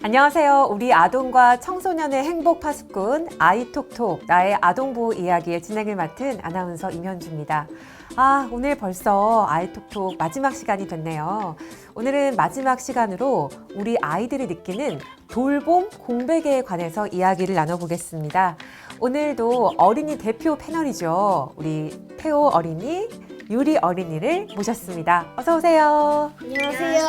안녕하세요. 우리 아동과 청소년의 행복 파수꾼 아이톡톡 나의 아동보호 이야기의 진행을 맡은 아나운서 임현주입니다. 오늘 벌써 아이톡톡 마지막 시간이 됐네요. 오늘은 마지막 시간으로 우리 아이들이 느끼는 돌봄 공백에 관해서 이야기를 나눠보겠습니다. 오늘도 어린이 대표 패널이죠. 우리 태호 어린이, 유리 어린이를 모셨습니다. 어서 오세요. 안녕하세요.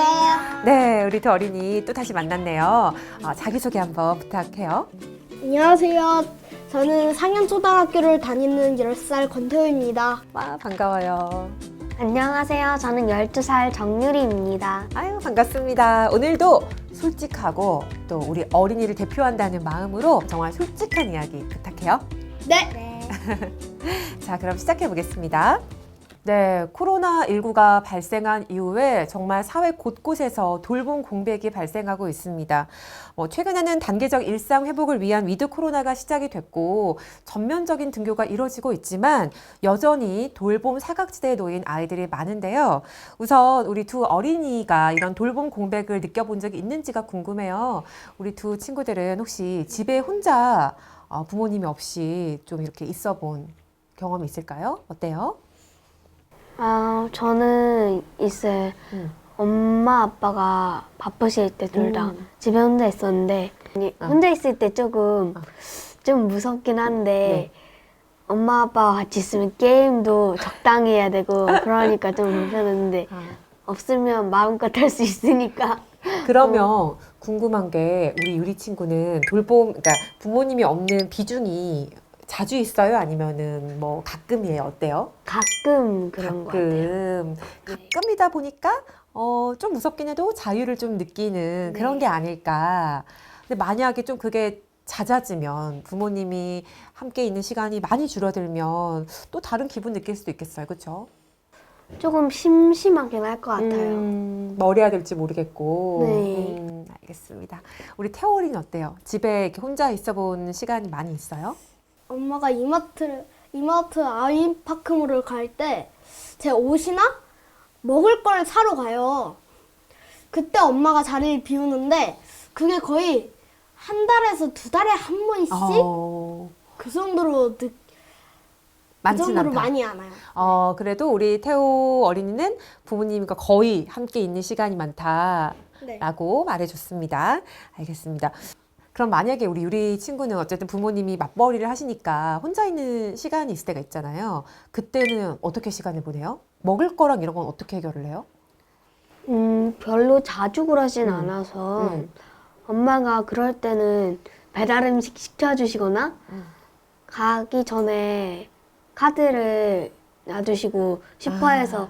네, 우리 두 어린이 또 다시 만났네요. 자기소개 한번 부탁해요. 안녕하세요. 저는 상현초등학교를 다니는 10살 권태우입니다. 와, 반가워요. 안녕하세요. 저는 12살 정유리입니다. 아유, 반갑습니다. 오늘도 솔직하고 또 우리 어린이를 대표한다는 마음으로 정말 솔직한 이야기 부탁해요. 네. 자, 그럼 시작해 보겠습니다. 네, 코로나19가 발생한 이후에 정말 사회 곳곳에서 돌봄 공백이 발생하고 있습니다. 최근에는 단계적 일상 회복을 위한 위드 코로나가 시작이 됐고 전면적인 등교가 이뤄지고 있지만 여전히 돌봄 사각지대에 놓인 아이들이 많은데요. 우선 우리 두 어린이가 이런 돌봄 공백을 느껴본 적이 있는지가 궁금해요. 우리 두 친구들은 혹시 집에 혼자 부모님이 없이 좀 이렇게 있어 본 경험이 있을까요? 어때요? 저는 엄마 아빠가 바쁘실 때 둘 다 집에 혼자 있었는데 혼자 있을 때 좀 무섭긴 한데 네. 엄마 아빠와 같이 있으면 게임도 적당히 해야 되고 그러니까 좀 불편했는데 없으면 마음껏 할 수 있으니까. 그러면 궁금한 게 우리 유리 친구는 그러니까 부모님이 없는 비중이 자주 있어요? 아니면은 뭐 가끔이에요? 어때요? 가끔 그런 것 같아요. 가끔이다 보니까 좀 무섭긴 해도 자유를 좀 느끼는 그런 게 아닐까. 근데 만약에 좀 그게 잦아지면 부모님이 함께 있는 시간이 많이 줄어들면 또 다른 기분 느낄 수도 있겠어요. 그렇죠? 조금 심심하긴 할 것 같아요. 뭘 해야 될지 모르겠고. 네. 알겠습니다. 우리 태월이는 어때요? 집에 이렇게 혼자 있어 본 시간이 많이 있어요? 엄마가 이마트 아이파크몰을 갈 때 제 옷이나 먹을 걸 사러 가요. 그때 엄마가 자리를 비우는데 그게 거의 한 달에서 두 달에 한 번씩 그 정도로 많진 않다. 많이 안 와요. 그래도 우리 태호 어린이는 부모님과 거의 함께 있는 시간이 많다라고 말해줬습니다. 알겠습니다. 그럼 만약에 우리 유리 친구는 어쨌든 부모님이 맞벌이를 하시니까 혼자 있는 시간이 있을 때가 있잖아요. 그때는 어떻게 시간을 보내요? 먹을 거랑 이런 건 어떻게 해결을 해요? 별로 자주 그러진 않아서 엄마가 그럴 때는 배달 음식 시켜주시거나 가기 전에 카드를 놔두시고 슈퍼에서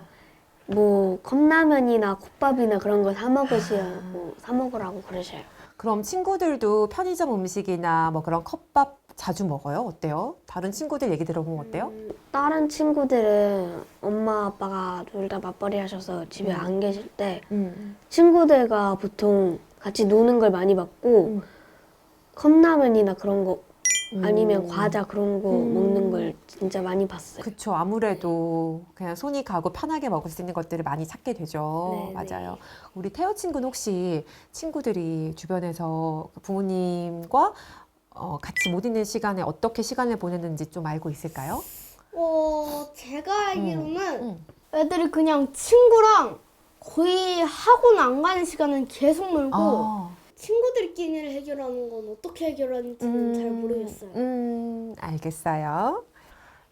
뭐 컵라면이나 컵밥이나 그런 거 사 먹으라고 그러셔요. 그럼 친구들도 편의점 음식이나 뭐 그런 컵밥 자주 먹어요? 어때요? 다른 친구들 얘기 들어보면 어때요? 다른 친구들은 엄마 아빠가 둘 다 맞벌이 하셔서 집에 안 계실 때 친구들과 보통 같이 노는 걸 많이 봤고 컵라면이나 그런 거 아니면 과자 그런 거 먹는 걸 진짜 많이 봤어요. 그쵸. 아무래도 그냥 손이 가고 편하게 먹을 수 있는 것들을 많이 찾게 되죠. 네, 맞아요. 우리 태호 친구는 혹시 친구들이 주변에서 부모님과 같이 못 있는 시간에 어떻게 시간을 보내는지 좀 알고 있을까요? 제가 알기로는 애들이 그냥 친구랑 거의 학원 안 가는 시간은 계속 놀고 친구들끼리 해결하는 건 어떻게 해결하는지는 잘 모르겠어요. 알겠어요.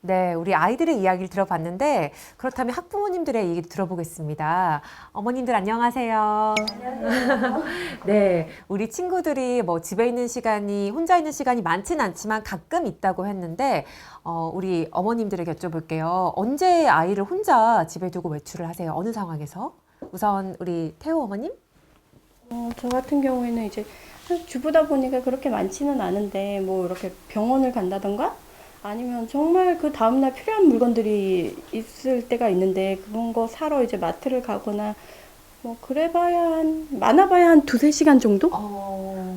네, 우리 아이들의 이야기를 들어봤는데 그렇다면 학부모님들의 얘기도 들어보겠습니다. 어머님들 안녕하세요. 안녕하세요. 네, 우리 친구들이 뭐 집에 있는 시간이 혼자 있는 시간이 많지는 않지만 가끔 있다고 했는데 우리 어머님들에게 여쭤볼게요. 언제 아이를 혼자 집에 두고 외출을 하세요? 어느 상황에서? 우선 우리 태호 어머님? 저 같은 경우에는 이제 주부다 보니까 그렇게 많지는 않은데 뭐 이렇게 병원을 간다던가 아니면 정말 그 다음날 필요한 물건들이 있을 때가 있는데 그런 거 사러 이제 마트를 가거나 뭐 그래봐야 많아봐야 한 두세 시간 정도?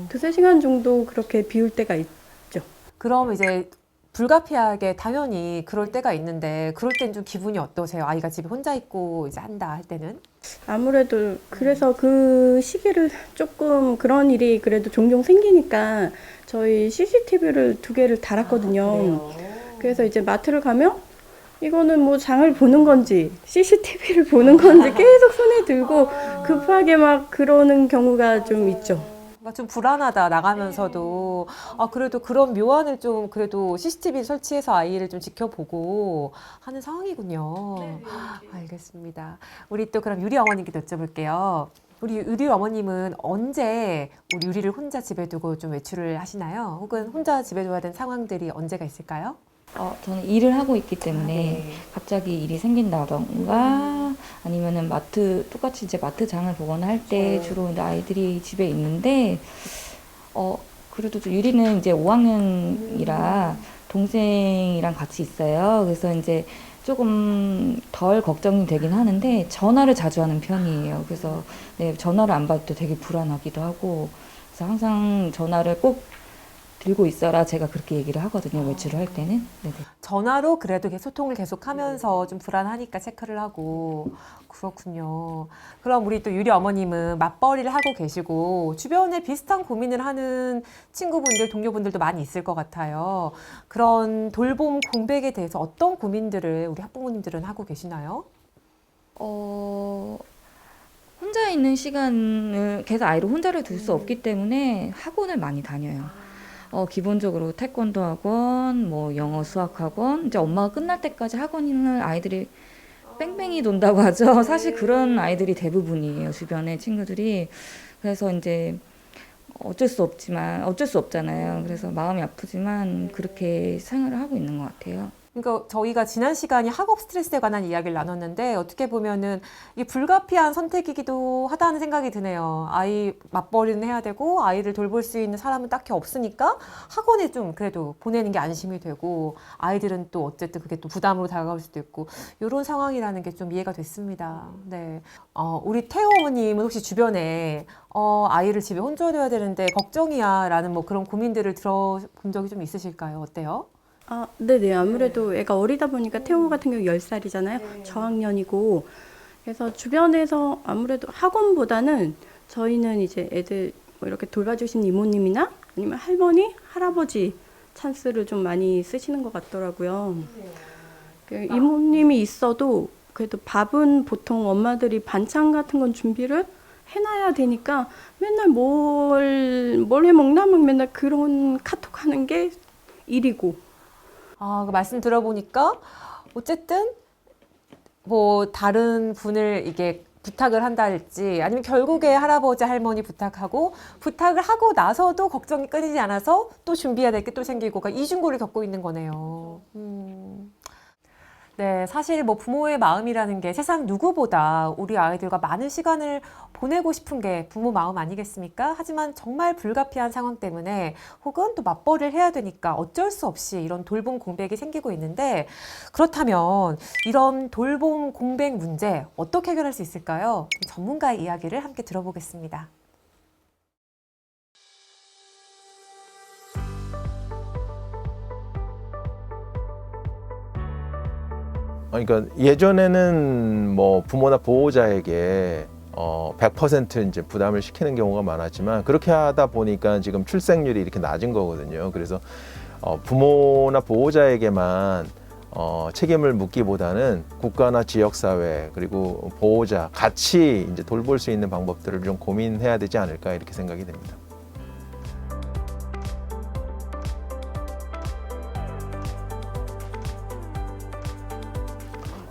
두세 시간 정도 그렇게 비울 때가 있죠. 그럼 이제 불가피하게 당연히 그럴 때가 있는데 그럴 땐 좀 기분이 어떠세요? 아이가 집에 혼자 있고 이제 한다 할 때는? 아무래도 그래서 그 시기를 조금 그런 일이 그래도 종종 생기니까 저희 CCTV를 2개를 달았거든요. 그래서 이제 마트를 가면 이거는 뭐 장을 보는 건지 CCTV를 보는 건지 계속 손에 들고 급하게 막 그러는 경우가 좀 있죠. 뭔가 좀 불안하다 나가면서도 아 그래도 그런 묘안을 좀 그래도 CCTV 설치해서 아이를 좀 지켜보고 하는 상황이군요. 알겠습니다. 우리 또 그럼 유리 어머님께 여쭤볼게요. 우리 유리 어머님은 언제 우리 유리를 혼자 집에 두고 좀 외출을 하시나요? 혹은 혼자 집에 둬야 되는 상황들이 언제가 있을까요? 저는 일을 하고 있기 때문에 갑자기 일이 생긴다던가 아니면은 똑같이 이제 마트장을 보거나 할 때 주로 이제 아이들이 집에 있는데, 그래도 유리는 이제 5학년이라 동생이랑 같이 있어요. 그래서 이제 조금 덜 걱정이 되긴 하는데 전화를 자주 하는 편이에요. 그래서 네, 전화를 안 받을 때 되게 불안하기도 하고, 그래서 항상 전화를 꼭 들고 있어라 제가 그렇게 얘기를 하거든요. 외출을 할 때는. 네네. 전화로 그래도 소통을 계속하면서 좀 불안하니까 체크를 하고 그렇군요. 그럼 우리 또 유리 어머님은 맞벌이를 하고 계시고 주변에 비슷한 고민을 하는 친구분들, 동료분들도 많이 있을 것 같아요. 그런 돌봄 공백에 대해서 어떤 고민들을 우리 학부모님들은 하고 계시나요? 혼자 있는 시간을 계속 아이를 혼자를 둘 수 없기 때문에 학원을 많이 다녀요. 기본적으로 태권도 학원, 뭐 영어 수학 학원, 이제 엄마가 끝날 때까지 학원을 아이들이 뺑뺑이 돈다고 하죠. 사실 그런 아이들이 대부분이에요, 주변의 친구들이. 그래서 이제 어쩔 수 없잖아요. 그래서 마음이 아프지만 그렇게 생활을 하고 있는 것 같아요. 그러니까 저희가 지난 시간이 학업 스트레스에 관한 이야기를 나눴는데 어떻게 보면은 이게 불가피한 선택이기도 하다는 생각이 드네요. 아이 맞벌이는 해야 되고 아이를 돌볼 수 있는 사람은 딱히 없으니까 학원에 좀 그래도 보내는 게 안심이 되고 아이들은 또 어쨌든 그게 또 부담으로 다가올 수도 있고 이런 상황이라는 게 좀 이해가 됐습니다. 네, 우리 태호 어머님은 혹시 주변에 아이를 집에 혼자 둬야 되는데 걱정이야 라는 뭐 그런 고민들을 들어본 적이 좀 있으실까요? 어때요? 네네. 아무래도 애가 어리다 보니까 태호 같은 경우 10살이잖아요. 저학년이고. 그래서 주변에서 아무래도 학원보다는 저희는 이제 애들 뭐 이렇게 돌봐주신 이모님이나 아니면 할머니, 할아버지 찬스를 좀 많이 쓰시는 것 같더라고요. 그 이모님이 있어도 그래도 밥은 보통 엄마들이 반찬 같은 건 준비를 해놔야 되니까 맨날 뭘 해먹나? 막 맨날 그런 카톡 하는 게 일이고. 그 말씀 들어보니까 어쨌든 뭐 다른 분을 이게 부탁을 한다 할지 아니면 결국에 할아버지 할머니 부탁을 하고 나서도 걱정이 끊이지 않아서 또 준비해야 될 게 또 생기고 이중고를 겪고 있는 거네요. 네, 사실 뭐 부모의 마음이라는 게 세상 누구보다 우리 아이들과 많은 시간을 보내고 싶은 게 부모 마음 아니겠습니까? 하지만 정말 불가피한 상황 때문에 혹은 또 맞벌이를 해야 되니까 어쩔 수 없이 이런 돌봄 공백이 생기고 있는데 그렇다면 이런 돌봄 공백 문제 어떻게 해결할 수 있을까요? 전문가의 이야기를 함께 들어보겠습니다. 그러니까 예전에는 뭐 부모나 보호자에게 100% 이제 부담을 시키는 경우가 많았지만 그렇게 하다 보니까 지금 출생률이 이렇게 낮은 거거든요. 그래서 부모나 보호자에게만 책임을 묻기보다는 국가나 지역사회 그리고 보호자 같이 이제 돌볼 수 있는 방법들을 좀 고민해야 되지 않을까 이렇게 생각이 됩니다.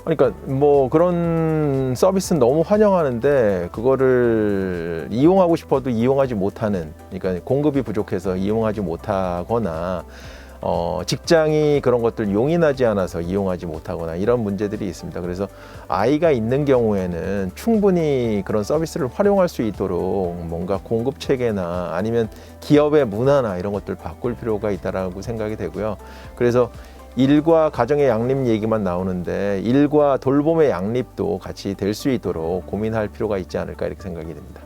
그러니까 뭐 그런 서비스는 너무 환영하는데 그거를 이용하고 싶어도 이용하지 못하는, 그러니까 공급이 부족해서 이용하지 못하거나 직장이 그런 것들 용인하지 않아서 이용하지 못하거나 이런 문제들이 있습니다. 그래서 아이가 있는 경우에는 충분히 그런 서비스를 활용할 수 있도록 뭔가 공급 체계나 아니면 기업의 문화나 이런 것들 바꿀 필요가 있다라고 생각이 되고요. 그래서 일과 가정의 양립 얘기만 나오는데 일과 돌봄의 양립도 같이 될 수 있도록 고민할 필요가 있지 않을까 이렇게 생각이 됩니다.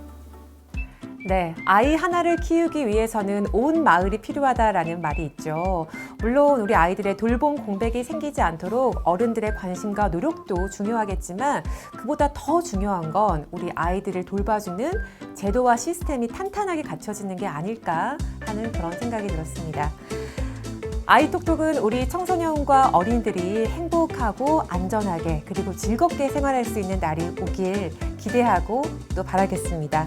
네, 아이 하나를 키우기 위해서는 온 마을이 필요하다라는 말이 있죠. 물론 우리 아이들의 돌봄 공백이 생기지 않도록 어른들의 관심과 노력도 중요하겠지만 그보다 더 중요한 건 우리 아이들을 돌봐주는 제도와 시스템이 탄탄하게 갖춰지는 게 아닐까 하는 그런 생각이 들었습니다. 아이톡톡은 우리 청소년과 어린이들이 행복하고 안전하게 그리고 즐겁게 생활할 수 있는 날이 오길 기대하고 또 바라겠습니다.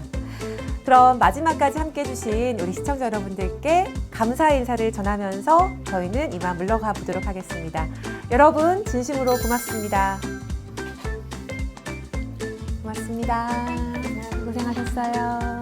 그럼 마지막까지 함께 해주신 우리 시청자 여러분들께 감사의 인사를 전하면서 저희는 이만 물러가 보도록 하겠습니다. 여러분 진심으로 고맙습니다. 고맙습니다. 고생하셨어요.